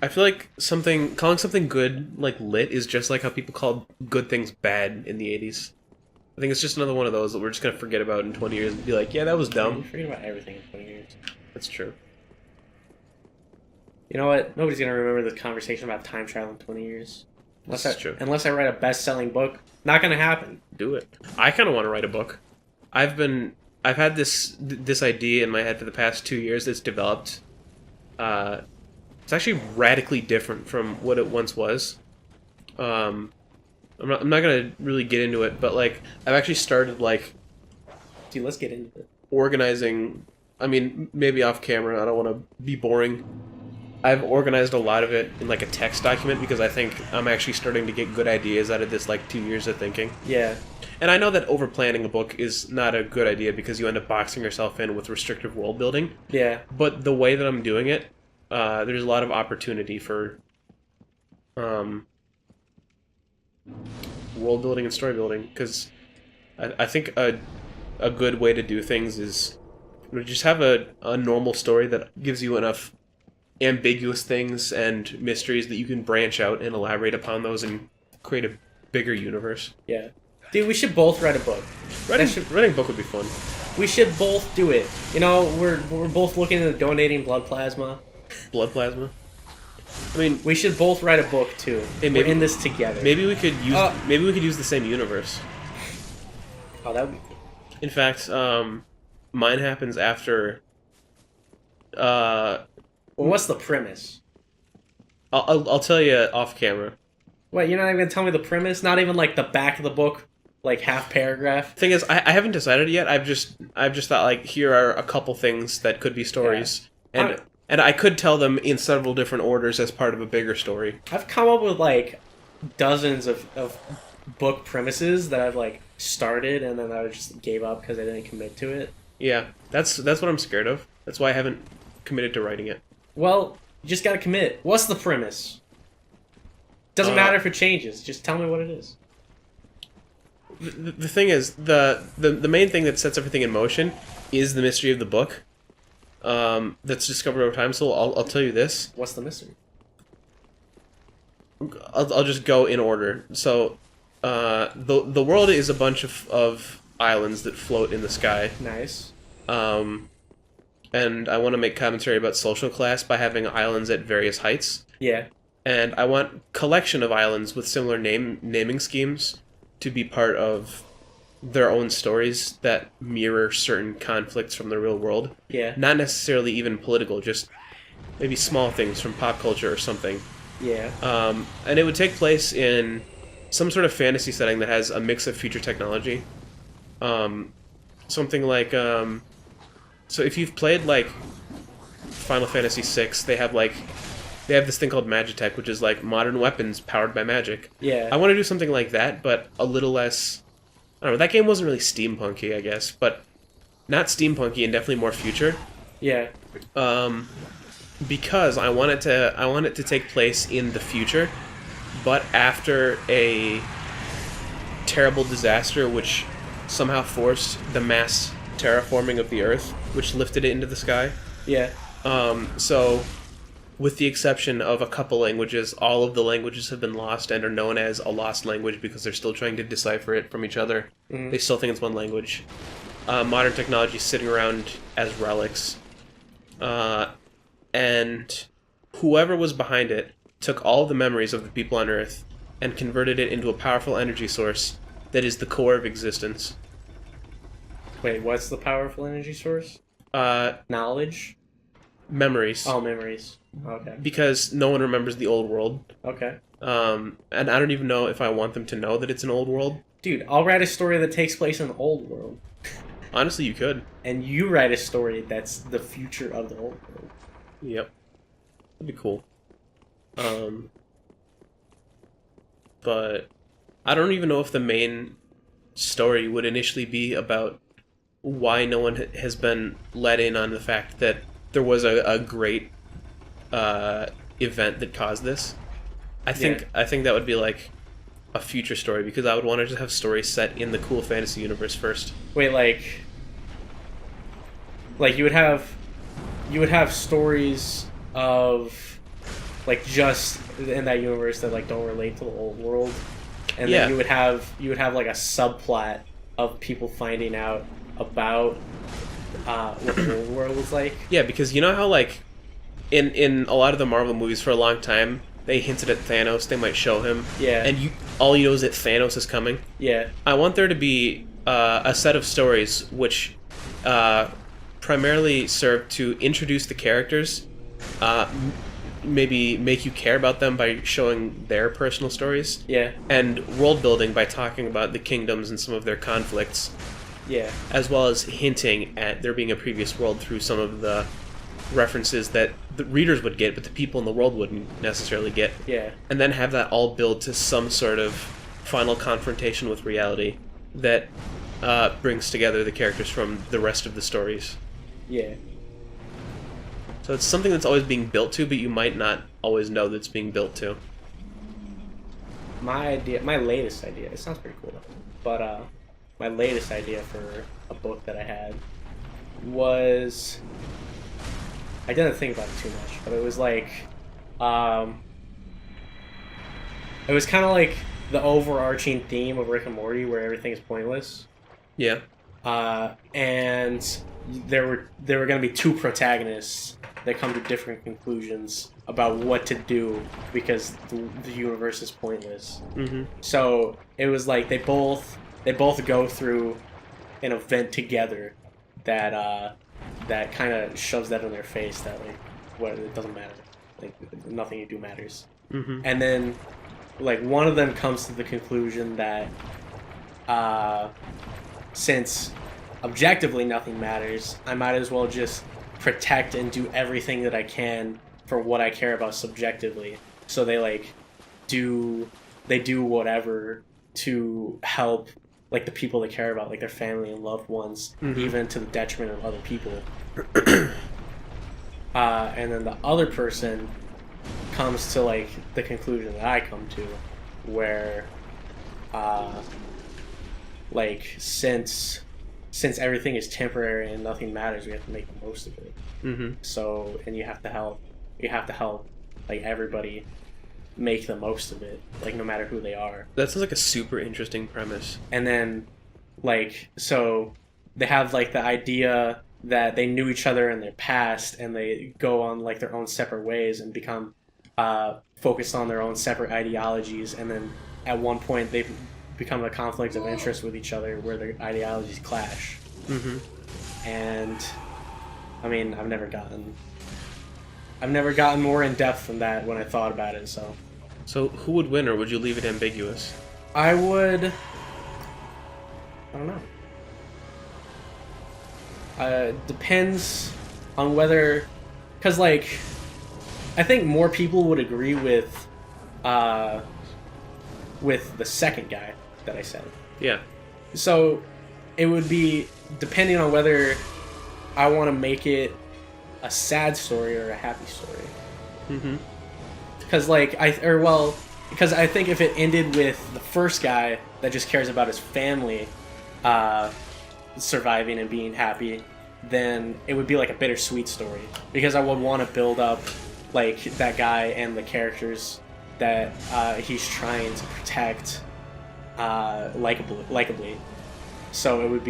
I feel like calling something good like lit is just like how people called good things bad in the 80s. I think it's just another one of those that we're just gonna forget about in 20 years and be like, yeah, that was You dumb. forget about everything in 20 years. That's true. You know what? Nobody's gonna remember this conversation about time travel in 20 years. That's true. Unless I write a best-selling book, not gonna happen. Do it. I kind of want to write a book. I've had this idea in my head for the past 2 years that's developed. It's actually radically different from what it once was. I'm not gonna really get into it, but like I've actually started like Dude, let's get into it. organizing. I mean, maybe off camera. I don't want to be boring. I've organized a lot of it in like a text document because I think I'm actually starting to get good ideas out of this like 2 years of thinking. Yeah. And I know that over planning a book is not a good idea because you end up boxing yourself in with restrictive world building. Yeah. But the way that I'm doing it, there's a lot of opportunity for world building and story building because I think a good way to do things is just have a normal story that gives you enough ambiguous things and mysteries that you can branch out and elaborate upon those and create a bigger universe. Yeah. Dude, we should both write a book. Writing a book would be fun. We should both do it. You know, we're both looking into donating blood plasma. Blood plasma. I mean, we should both write a book too. Hey, we're in this together. Maybe we could use the same universe. Oh, that would be cool. In fact, mine happens after. Well, what's the premise? I'll tell you off camera. What, you're not even gonna tell me the premise? Not even like the back of the book, like half paragraph. Thing is, I haven't decided yet. I've just thought like here are a couple things that could be stories, and I could tell them in several different orders as part of a bigger story. I've come up with like dozens of book premises that I've like started and then I just gave up because I didn't commit to it. Yeah, that's what I'm scared of. That's why I haven't committed to writing it. Well, you just gotta commit. What's the premise? Doesn't matter if it changes. Just tell me what it is. The thing is, the main thing that sets everything in motion is the mystery of the book. That's discovered over time. So I'll tell you this. What's the mystery? I'll just go in order. So, the world is a bunch of islands that float in the sky. Nice. And I want to make commentary about social class by having islands at various heights. Yeah. And I want collection of islands with similar naming schemes to be part of their own stories that mirror certain conflicts from the real world. Yeah. Not necessarily even political, just maybe small things from pop culture or something. Yeah. And it would take place in some sort of fantasy setting that has a mix of future technology. Something like, so if you've played like Final Fantasy VI, they have this thing called Magitech, which is like modern weapons powered by magic. Yeah. I want to do something like that, but a little less. I don't know. That game wasn't really steampunky, I guess, but not steampunky and definitely more future. Yeah. Because I want it to take place in the future, but after a terrible disaster which somehow forced the mass terraforming of the Earth, which lifted it into the sky. Yeah. So, with the exception of a couple languages, all of the languages have been lost and are known as a lost language because they're still trying to decipher it from each other. Mm-hmm. They still think it's one language. Modern technology is sitting around as relics. And whoever was behind it took all the memories of the people on Earth and converted it into a powerful energy source that is the core of existence. Wait, what's the powerful energy source? Knowledge? Memories. Oh, memories. Okay. Because no one remembers the old world. Okay. And I don't even know if I want them to know that it's an old world. Dude, I'll write a story that takes place in the old world. Honestly, you could. And you write a story that's the future of the old world. Yep. That'd be cool. But I don't even know if the main story would initially be about why no one has been let in on the fact that there was a great event that caused this. I think that would be like a future story because I would want to just have stories set in the cool fantasy universe first. Wait, like you would have stories of like just in that universe that like don't relate to the old world, and Yeah. then you would have like a subplot of people finding out about what the old world was like. Yeah, because you know how like in a lot of the Marvel movies for a long time they hinted at Thanos, they might show him, Yeah. and all you know is that Thanos is coming. Yeah, I want there to be a set of stories which primarily serve to introduce the characters, maybe make you care about them by showing their personal stories, yeah, and world building by talking about the kingdoms and some of their conflicts, yeah, as well as hinting at there being a previous world through some of the references that the readers would get, but the people in the world wouldn't necessarily get. yeah, And then have that all build to some sort of final confrontation with reality that brings together the characters from the rest of the stories. yeah. So it's something that's always being built to, but you might not always know that's being built to. My latest idea. It sounds pretty cool, though. But my latest idea for a book that I had was, I didn't think about it too much, but it was like, it was kind of like the overarching theme of Rick and Morty, where everything is pointless. Yeah. And there were going to be two protagonists that come to different conclusions about what to do because the universe is pointless. Mm-hmm. So it was like they both go through an event together that that kind of shoves that in their face that like what it doesn't matter, like nothing you do matters. Mm-hmm. And then like one of them comes to the conclusion that since objectively nothing matters, I might as well just protect and do everything that I can for what I care about subjectively. So they like do whatever to help like the people they care about, like their family and loved ones, Mhm. even to the detriment of other people. And then the other person comes to like the conclusion that I come to, where like since everything is temporary and nothing matters, we have to make the most of it. Mm-hmm. So, and you have to help like everybody make the most of it, like no matter who they are. That sounds like a super interesting premise. And then like so they have like the idea that they knew each other in their past and they go on like their own separate ways and become focused on their own separate ideologies, and then at one point they become a conflict of interest with each other where their ideologies clash. Mm-hmm. And I mean, I've never gotten more in depth than that when I thought about it. So who would win, or would you leave it ambiguous? I don't know. Depends on whether, because like, I think more people would agree with the second guy that I said. Yeah. So it would be depending on whether I want to make it a sad story or a happy story. Mm-hmm. Because because I think if it ended with the first guy that just cares about his family surviving and being happy, then it would be like a bittersweet story. Because I would want to build up like that guy and the characters that he's trying to protect likably. So it would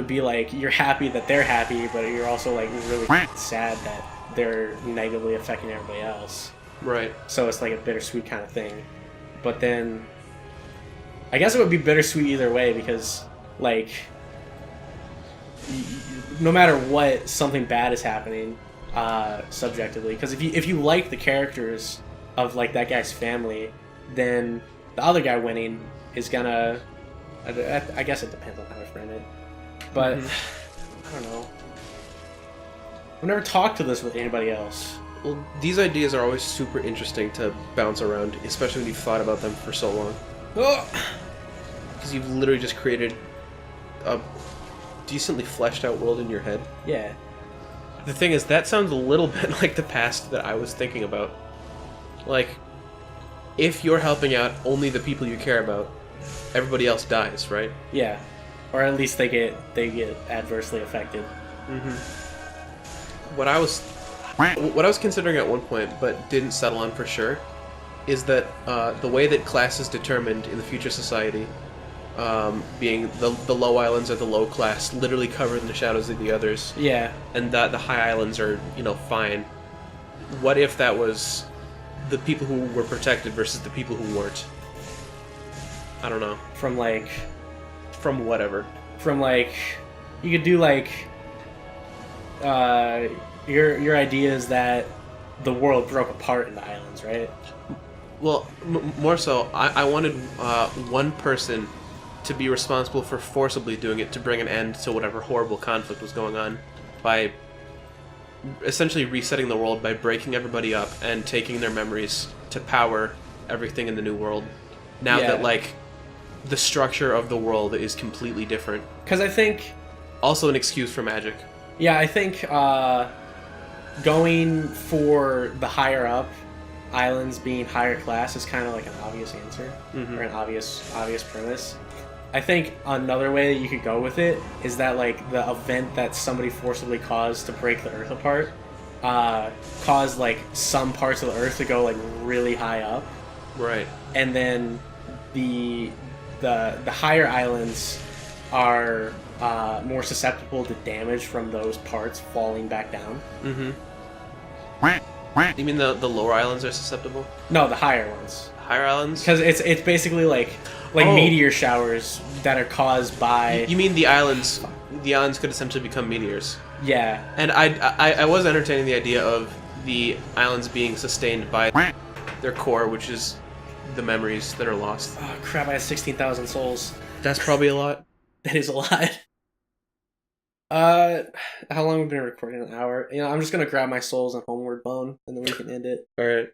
be like you're happy that they're happy, but you're also like really sad that they're negatively affecting everybody else. Right. So it's like a bittersweet kind of thing. But then I guess it would be bittersweet either way, because like no matter what, something bad is happening subjectively. Because if you like the characters of like that guy's family, then the other guy winning is gonna, I guess it depends on how I frame it. But I don't know. I've never talked to this with anybody else. Well, these ideas are always super interesting to bounce around, especially when you've thought about them for so long. Because you've literally just created a decently fleshed out world in your head. Yeah. The thing is, that sounds a little bit like the past that I was thinking about. Like, if you're helping out only the people you care about, everybody else dies, right? Yeah. Or at least they get adversely affected. Mm-hmm. What I was What I was considering at one point, but didn't settle on for sure, is that the way that class is determined in the future society, being the low islands are the low class, literally covered in the shadows of the others, Yeah. and that the high islands are, fine. What if that was the people who were protected versus the people who weren't? I don't know. From like whatever. you could do your idea is that the world broke apart in the islands, right? Well, more so, I wanted one person to be responsible for forcibly doing it to bring an end to whatever horrible conflict was going on by essentially resetting the world by breaking everybody up and taking their memories to power everything in the new world. Now Yeah. that, the structure of the world is completely different. Because I think, Also an excuse for magic. yeah, I think going for the higher up islands being higher class is kind of like an obvious answer, Mhm. or an obvious premise. I think another way that you could go with it is that the event that somebody forcibly caused to break the Earth apart caused some parts of the Earth to go really high up, Right. and then the higher islands are more susceptible to damage from those parts falling back down. Mm-hmm. You mean the lower islands are susceptible? No, the higher ones, Higher islands? because it's basically like Oh. meteor showers that are caused by You mean the islands? The islands could essentially become meteors. yeah. And I was entertaining the idea of the islands being sustained by their core, which is the memories that are lost. Oh crap! I have 16,000 souls. That's probably a lot. That is a lot. How long have we been recording? An hour. I'm just gonna grab my souls and homeward bone, and then we can end it. All right.